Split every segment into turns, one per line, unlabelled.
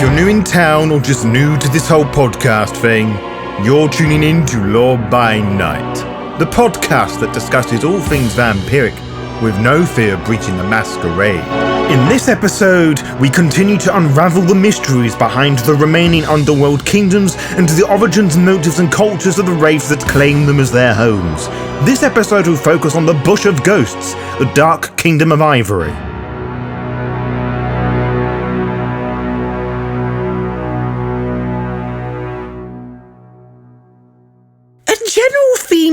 If you're new in town or just new to this whole podcast thing, you're tuning in to Lore by Night, the podcast that discusses all things vampiric with no fear of breaching the Masquerade. In this episode, we continue to unravel the mysteries behind the remaining Underworld Kingdoms and the origins, motives and cultures of the Wraiths that claim them as their homes. This episode will focus on the Bush of Ghosts, the Dark Kingdom of Ivory.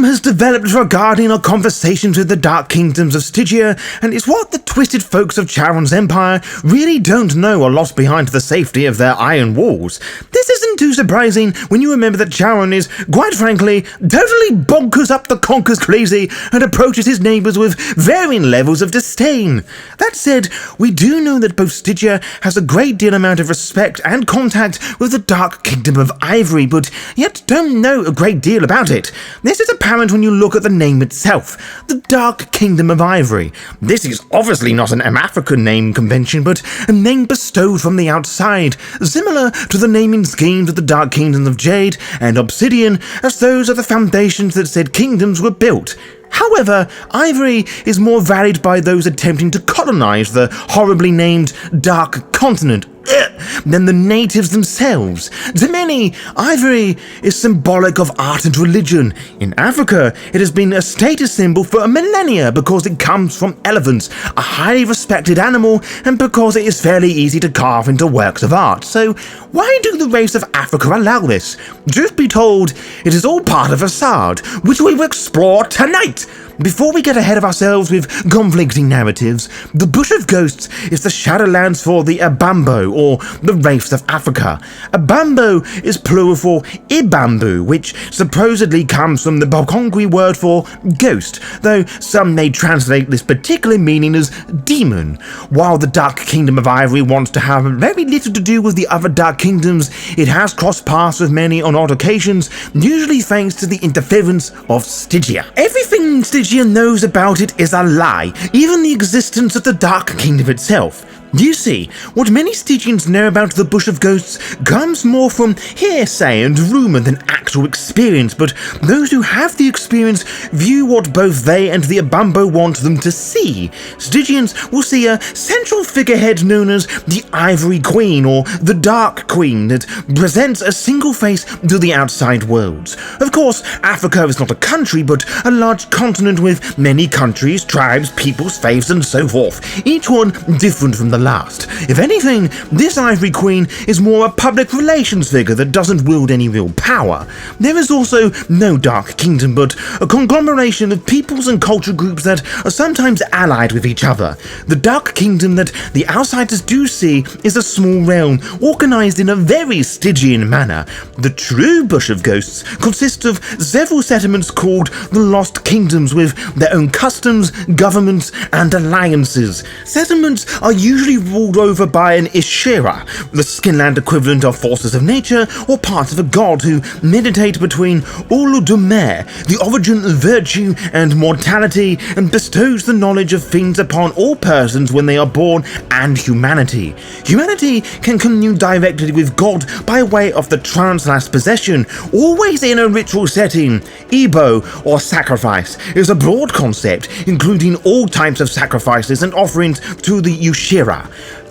Has developed regarding our conversations with the Dark Kingdoms of Stygia, and it's what the twisted folks of Charon's empire really don't know are lost behind the safety of their iron walls. This isn't too surprising when you remember that Charon is, quite frankly, totally bonkers up the conkers crazy and approaches his neighbours with varying levels of disdain. That said, we do know that both Stygia has a great deal amount of respect and contact with the Dark Kingdom of Ivory, but yet don't know a great deal about it. This is apparent when you look at the name itself, the Dark Kingdom of Ivory. This is obviously not an African name convention, but a name bestowed from the outside, similar to the naming schemes of the Dark Kingdoms of Jade and Obsidian, as those are the foundations that said kingdoms were built. However, Ivory is more valued by those attempting to colonize the horribly named Dark Continent than the natives themselves. To many, Ivory is symbolic of art and religion. In Africa, it has been a status symbol for millennia because it comes from elephants, a highly respected animal, and because it is fairly easy to carve into works of art. So, why do the Wraiths of Africa allow this? Truth be told, it is all part of a facade, which we will explore tonight. Before we get ahead of ourselves with conflicting narratives, the Bush of Ghosts is the Shadowlands for the Abambo, or the Wraiths of Africa. Abambo is plural for Ibambu, which supposedly comes from the Bokongwe word for ghost, though some may translate this particular meaning as demon. While the Dark Kingdom of Ivory wants to have very little to do with the other Dark Kingdoms, it has crossed paths with many on odd occasions, usually thanks to the interference of Stygia. Everything Stygia knows about it is a lie, even the existence of the Dark Kingdom itself. You see, what many Stygians know about the Bush of Ghosts comes more from hearsay and rumour than actual experience, but those who have the experience view what both they and the Abambo want them to see. Stygians will see a central figurehead known as the Ivory Queen, or the Dark Queen, that presents a single face to the outside worlds. Of course, Africa is not a country, but a large continent with many countries, tribes, peoples, faiths, and so forth, each one different from the last. If anything, this Ivory Queen is more a public relations figure that doesn't wield any real power. There is also no Dark Kingdom, but a conglomeration of peoples and culture groups that are sometimes allied with each other. The Dark Kingdom that the outsiders do see is a small realm, organized in a very Stygian manner. The true Bush of Ghosts consists of several settlements called the Lost Kingdoms, with their own customs, governments, and alliances. Settlements are usually ruled over by an Ishira, the skinland equivalent of forces of nature or parts of a god, who meditate between Uludumer, the origin of virtue and mortality, and bestows the knowledge of things upon all persons when they are born, and humanity. Humanity can commune directly with God by way of the trance-last possession, always in a ritual setting. Ebo, or sacrifice, is a broad concept, including all types of sacrifices and offerings to the Ushira.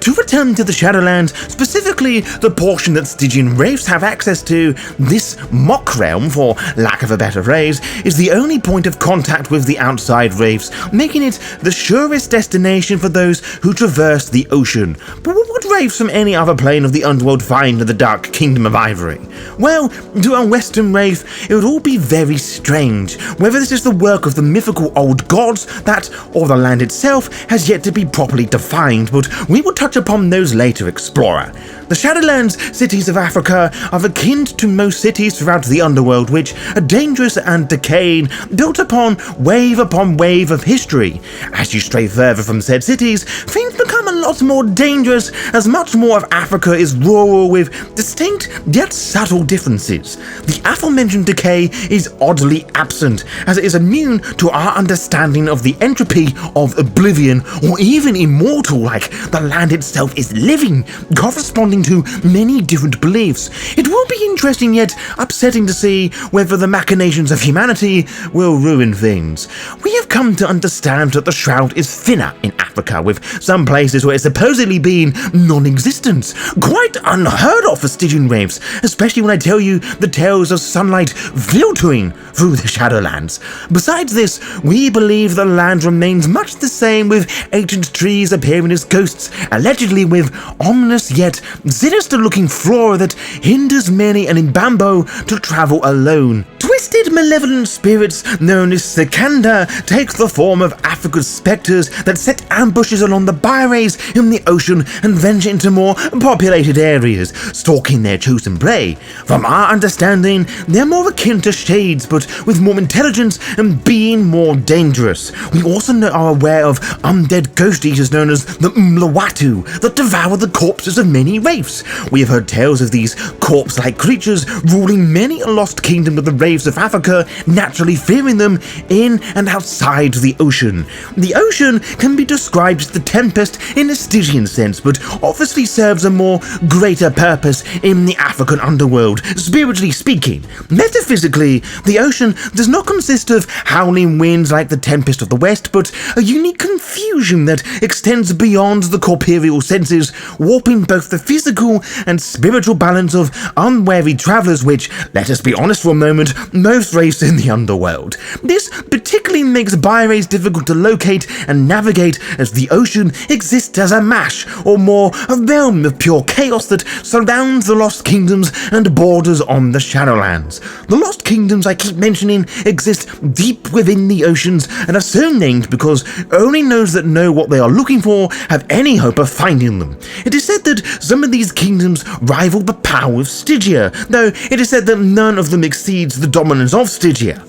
To return to the Shadowlands, specifically the portion that Stygian Wraiths have access to, this mock realm, for lack of a better phrase, is the only point of contact with the outside Wraiths, making it the surest destination for those who traverse the ocean. But what would Wraiths from any other plane of the underworld find in the Dark Kingdom of Ivory? Well, to a Western Wraith, it would all be very strange. Whether this is the work of the mythical old gods, that, or the land itself, has yet to be properly defined, but we will touch upon those later, explorer. The Shadowlands cities of Africa are akin to most cities throughout the underworld, which are dangerous and decaying, built upon wave of history. As you stray further from said cities, things become a lot more dangerous, as much more of Africa is rural with distinct yet subtle differences. The aforementioned decay is oddly absent, as it is immune to our understanding of the entropy of oblivion, or even immortal, like the land itself is living, corresponding to many different beliefs. It will be interesting yet upsetting to see whether the machinations of humanity will ruin things. We have come to understand that the shroud is thinner in Africa, with some places where it's supposedly been non-existent. Quite unheard of for Stygian Wraiths, especially when I tell you the tales of sunlight filtering through the Shadowlands. Besides this, we believe the land remains much the same, with ancient trees appearing as ghosts, allegedly with ominous yet sinister-looking flora that hinders many an Imbambo to travel alone. Twisted malevolent spirits known as Sekanda take the form of Africa's spectres that set ambushes along the byways in the ocean and venture into more populated areas, stalking their chosen prey. From our understanding, they're more akin to shades, but with more intelligence and being more dangerous. We also are aware of undead ghost eaters known as the Mlawatu that devour the corpses of many wraiths. We have heard tales of these corpse-like creatures ruling many a lost kingdom of the wraiths of Africa, naturally fearing them in and outside the ocean. The ocean can be described as the tempest in a Stygian sense, but obviously serves a more greater purpose in the African underworld, spiritually speaking. Metaphysically, the ocean does not consist of howling winds like the tempest of the west, but a unique confusion that extends beyond the corporeal senses, warping both the physical and spiritual balance of unwary travelers, which, let us be honest for a moment, most race in the underworld. This particularly makes byways difficult to locate and navigate, as the ocean exists as a mash, or more a realm of pure chaos that surrounds the Lost Kingdoms and borders on the Shadowlands. The Lost Kingdoms I keep mentioning exist deep within the oceans and are so named because only those that know what they are looking for have any hope of finding them. It is said that some of these kingdoms rival the power of Stygia, though it is said that none of them exceeds the dominance of Stygia.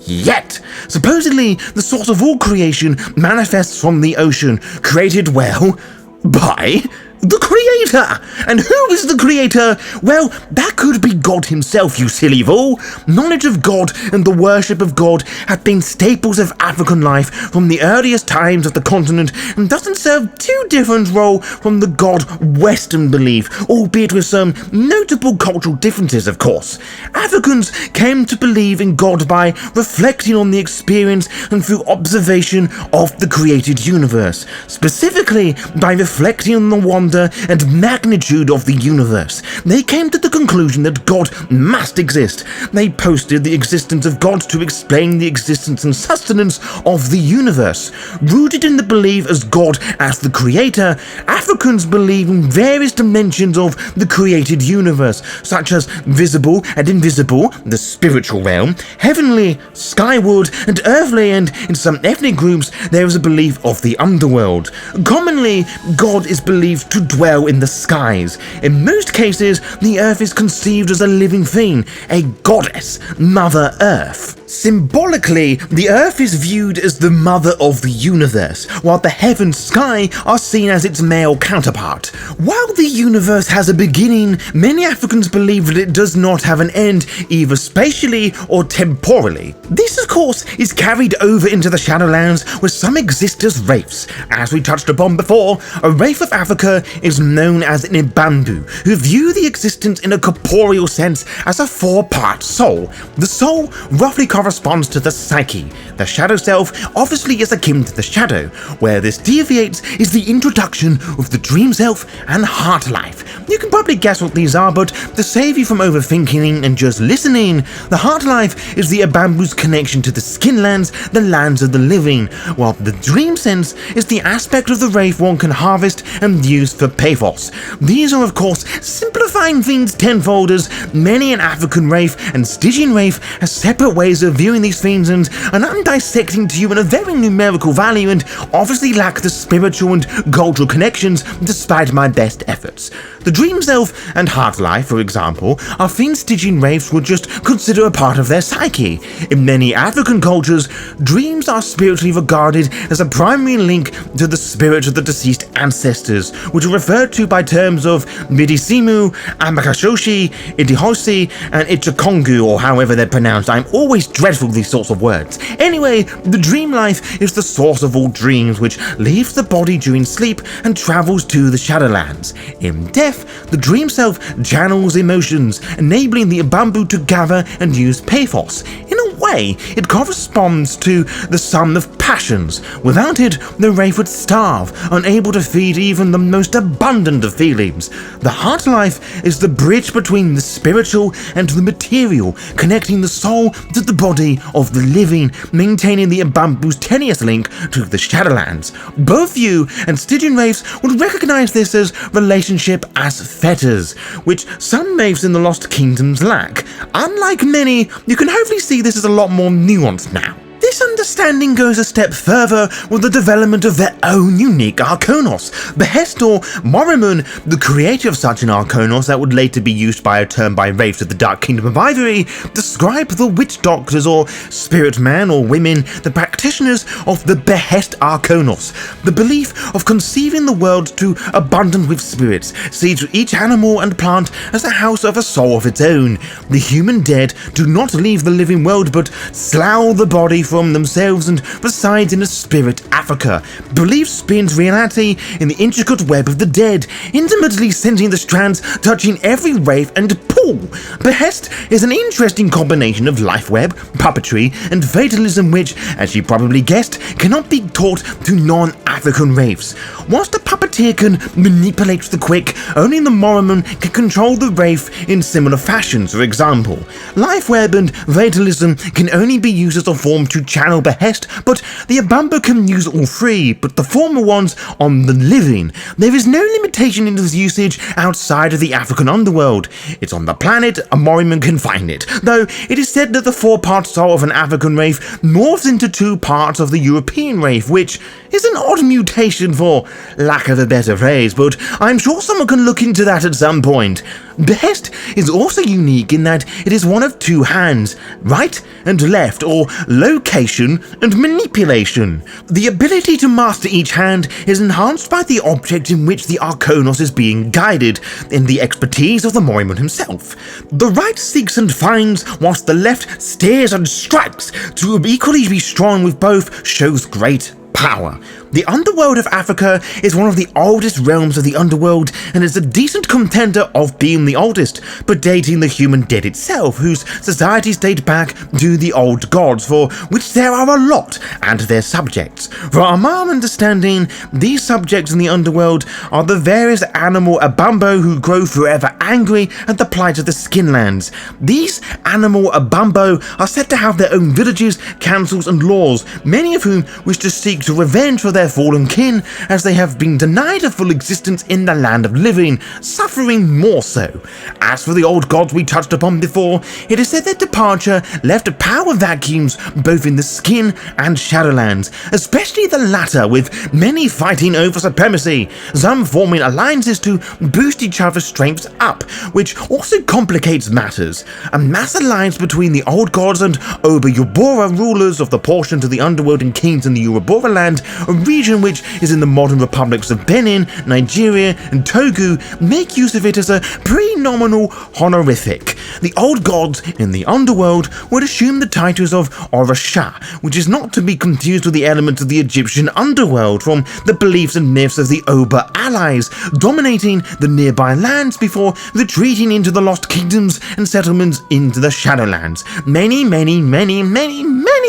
Yet, supposedly, the source of all creation manifests from the ocean, created, well, by the Creator! And who is the Creator? Well, that could be God himself, you silly fool. Knowledge of God and the worship of God have been staples of African life from the earliest times of the continent, and doesn't serve too different role from the God Western belief, albeit with some notable cultural differences, of course. Africans came to believe in God by reflecting on the experience and through observation of the created universe, specifically by reflecting on the wonder and magnitude of the universe. They came to the conclusion that God must exist. They posted the existence of God to explain the existence and sustenance of the universe. Rooted in the belief as God as the creator, Africans believe in various dimensions of the created universe, such as visible and invisible, the spiritual realm, heavenly, skyward, and earthly, and in some ethnic groups there is a belief of the underworld. Commonly, God is believed to dwell in the skies. In most cases, the earth is conceived as a living thing, a goddess, Mother Earth. Symbolically, the earth is viewed as the mother of the universe, while the heaven sky are seen as its male counterpart. While the universe has a beginning, many Africans believe that it does not have an end, either spatially or temporally. This, of course, is carried over into the Shadowlands, where some exist as wraiths. As we touched upon before, a wraith of Africa is known as an Ibambu, who view the existence in a corporeal sense as a four-part soul. The soul roughly corresponds to the psyche. The shadow self obviously is akin to the shadow. Where this deviates is the introduction of the dream self and heart life. You can probably guess what these are, but to save you from overthinking and just listening, the heart life is the Ibambu's connection to the skin lands, the lands of the living, while the dream sense is the aspect of the wraith one can harvest and use for pathos. These are, of course, simplifying things tenfold, as many an African wraith and Stygian wraith have separate ways of viewing these fiends and I'm dissecting to you in a very numerical value and obviously lack the spiritual and cultural connections despite my best efforts. The dream self and heart life, for example, are fiends Stygian wraiths would just consider a part of their psyche. In many African cultures, dreams are spiritually regarded as a primary link to the spirit of the deceased ancestors, which are referred to by terms of Midisimu, Amakashoshi, Idihosi, and Ichikongu, or however they're pronounced. I'm always dreadful with these sorts of words. Anyway, the dream life is the source of all dreams, which leaves the body during sleep and travels to the Shadowlands. In death, the dream self channels emotions, enabling the Abambu to gather and use pathos. In a way, it corresponds to the sum of passions. Without it, the wraith would starve, unable to feed even the most abundant of feelings. The heart life is the bridge between the spiritual and the material, connecting the soul to the body of the living, maintaining the Abambu's tenuous link to the Shadowlands. Both you and Stygian wraiths would recognize this as relationship as fetters, which some wraiths in the Lost Kingdoms lack. Unlike many, you can hopefully see this is a lot more nuanced now. This understanding goes a step further with the development of their own unique Arkonos. Behest or Morriman, the creator of such an Arkonos that would later be used by a term by wraiths of the Dark Kingdom of Ivory, describe the witch doctors or spirit men or women, the practitioners of the Behest Arkonos, the belief of conceiving the world to abundant with spirits, sees each animal and plant as a house of a soul of its own. The human dead do not leave the living world but slough the body from themselves and resides in a spirit Africa. Belief spins reality in the intricate web of the dead, intimately sensing the strands touching every wraith and pool. Behest is an interesting combination of life web, puppetry, and fatalism which, as you probably guessed, cannot be taught to non-African wraiths. Whilst a puppeteer can manipulate the quick, only the Morriman can control the wraith in similar fashions. For example, life web and fatalism can only be used as a form to channel Behest, but the Abambu can use all three, but the former ones on the living. There is no limitation in this usage outside of the African underworld. It's on the planet, a Morriman can find it, though it is said that the 4-part soul of an African wraith morphs into 2 parts of the European wraith, which is an odd mutation for lack of a better phrase, but I'm sure someone can look into that at some point. Behest is also unique in that it is one of 2 hands, right and left, or location and manipulation. The ability to master each hand is enhanced by the object in which the Arkonos is being guided, in the expertise of the Morriman himself. The right seeks and finds, whilst the left steers and strikes. To equally be strong with both shows great power. The underworld of Africa is one of the oldest realms of the underworld and is a decent contender of being the oldest, predating the human dead itself, whose societies date back to the old gods, for which there are a lot, and their subjects. From our understanding, these subjects in the underworld are the various animal Abambo who grow forever angry at the plight of the Skinlands. These animal Abambo are said to have their own villages, councils, and laws, many of whom wish to seek to revenge for their fallen kin, as they have been denied a full existence in the land of living, suffering more so. As for the old gods we touched upon before, it is said their departure left power vacuums both in the Skin and Shadowlands, especially the latter, with many fighting over supremacy, some forming alliances to boost each other's strengths up, which also complicates matters. A mass alliance between the old gods and Oba Yubora, rulers of the portion to the underworld and kings in the Urubora land, a region which is in the modern republics of Benin, Nigeria, and Togo, make use of it as a pre-nominal honorific. The old gods in the underworld would assume the titles of Orasha, which is not to be confused with the elements of the Egyptian underworld from the beliefs and myths of the Oba allies, dominating the nearby lands before retreating into the Lost Kingdoms and settlements into the Shadowlands. Many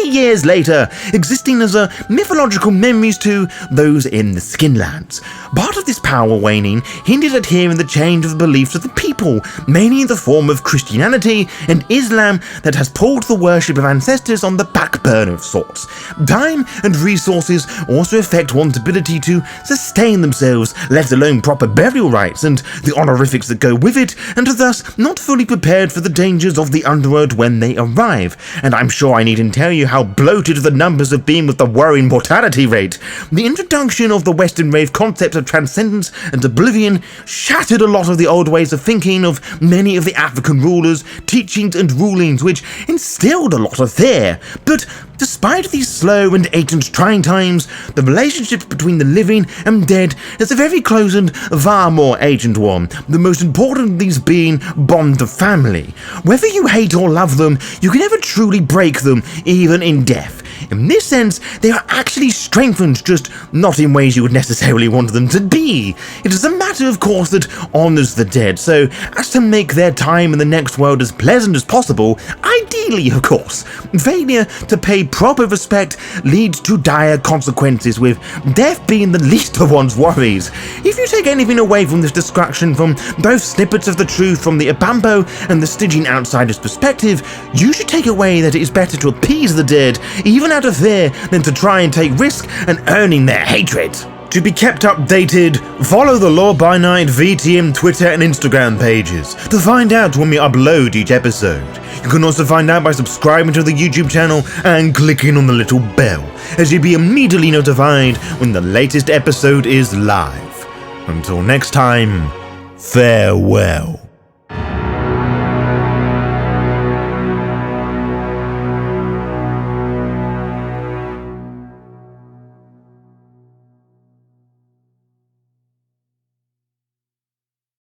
years later, existing as a mythological memories to those in the Skinlands. Part of this power waning hinted at here in the change of the beliefs of the people, mainly in the form of Christianity and Islam that has pulled the worship of ancestors on the back burner of sorts. Time and resources also affect one's ability to sustain themselves, let alone proper burial rites and the honorifics that go with it, and are thus not fully prepared for the dangers of the underworld when they arrive. And I'm sure I needn't tell you how bloated the numbers have been with the worrying mortality rate. The introduction of the Western rave concepts of transcendence and oblivion shattered a lot of the old ways of thinking of many of the African rulers, teachings and rulings, which instilled a lot of fear. But despite these slow and ancient trying times, the relationship between the living and dead is a very close and far more ancient one, the most important of these being bond of family. Whether you hate or love them, you can never truly break them, even in death. In this sense, they are actually strengthened, just not in ways you would necessarily want them to be. It is a matter, of course, that honours the dead, so as to make their time in the next world as pleasant as possible, ideally, of course. Failure to pay proper respect leads to dire consequences, with death being the least of one's worries. If you take anything away from this discussion, from both snippets of the truth from the Abambo and the Stygian outsider's perspective, you should take away that it is better to appease the dead, even out of fear, than to try and take risk and earning their hatred. To be kept updated, follow the Law by Night VTM Twitter and Instagram pages to find out when we upload each episode. You can also find out by subscribing to the YouTube channel and clicking on the little bell, as you'll be immediately notified when the latest episode is live. Until next time, farewell.